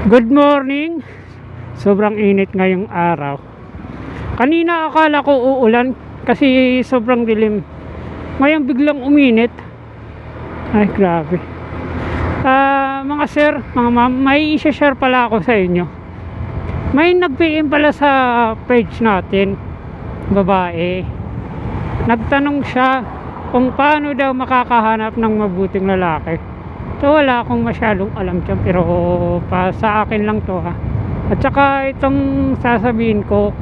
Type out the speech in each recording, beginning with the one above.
Good morning. Sobrang init ngayong araw. Kanina akala ko uulan kasi sobrang dilim. Ngayon biglang uminit. Ay grabe. Mga sir, mga ma'am, may i-share pala ako sa inyo. May nag-PM pala sa page natin, babae. Nagtanong siya kung paano daw makakahanap ng mabuting lalaki. So wala akong masyadong alam dyan, pero sa akin lang to ha. At saka itong sasabihin ko,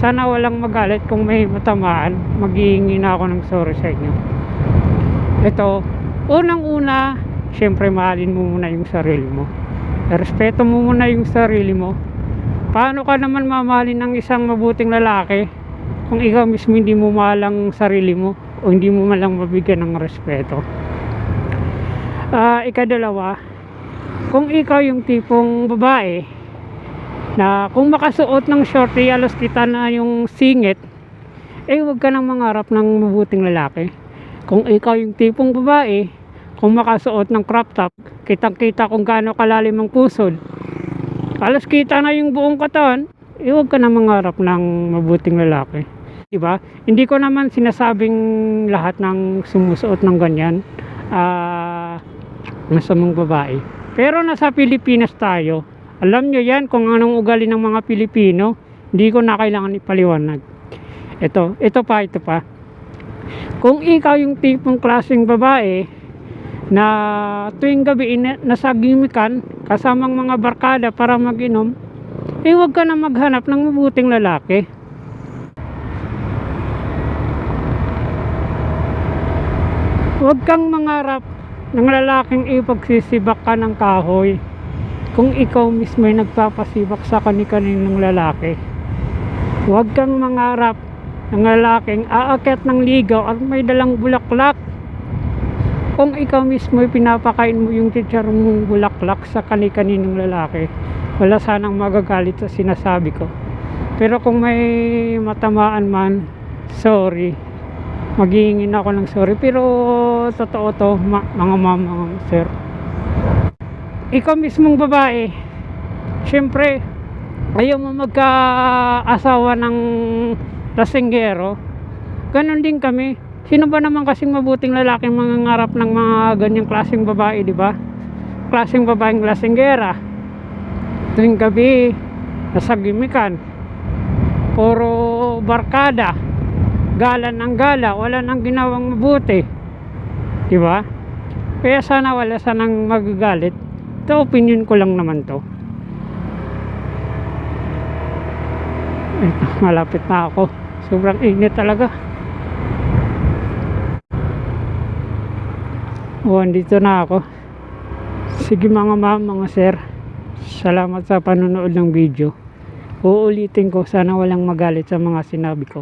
sana walang magalit kung may matamaan. Maghihingi na ako ng sorry sa inyo. Ito, unang-una, syempre mahalin mo muna yung sarili mo. Respeto mo muna yung sarili mo. Paano ka naman mamahalin ng isang mabuting lalaki kung ikaw mismo hindi mo mahal ang sarili mo o hindi mo man lang mabigyan ng respeto? Ikadalawa, kung ikaw yung tipong babae na kung makasuot ng shorty alos kita na yung singit, huwag ka nang mangarap ng mabuting lalaki. Kung ikaw yung tipong babae, kung makasuot ng crop top, kitang kita kung gaano kalalim ang pusod, alos kita na yung buong katawan, huwag ka nang mangarap ng mabuting lalaki, diba? Hindi ko naman sinasabing lahat ng sumusuot ng ganyan masamang babae, pero nasa Pilipinas tayo. Alam nyo yan kung anong ugali ng mga Pilipino. Hindi ko na kailangan ipaliwanag. Ito pa. Kung ikaw yung tipong klaseng babae na tuwing gabi nasa gimikan kasamang mga barkada para mag-inom, huwag ka na maghanap ng mabuting lalaki. Huwag kang mangarap ng lalaking ipagsisibak ka ng kahoy kung ikaw mismo ay nagpapasibak sa kani-kaninong lalaki. Huwag kang mangarap ng lalaking aakyat ng ligaw at may dalang bulaklak kung ikaw mismo ay pinapakain mo yung teacher mong bulaklak sa kani-kaninong lalaki. Wala sanang magagalit sa sinasabi ko, pero kung may matamaan man, sorry, maghihingin ako ng sorry. Pero totoo to, mga ma'am, mga sir. Ikaw mismong babae, syempre ayaw mo magka-asawa ng lasinggero. Ganon din kami. Sino ba naman kasing mabuting lalaki mangangarap ng mga ganyang klaseng babae, di ba? Klaseng babaeng lasinggera, tuwing gabi nasa gimikan, puro barkada, gala ng gala, wala nang ginawang mabuti, di ba? Kaya sana wala sanang magagalit. Ito, opinion ko lang naman to. Malapit na ako, sobrang init talaga. Andito na ako. Sige mga ma'am, mga sir, salamat sa panonood ng video. Uulitin ko, sana walang magalit sa mga sinabi ko.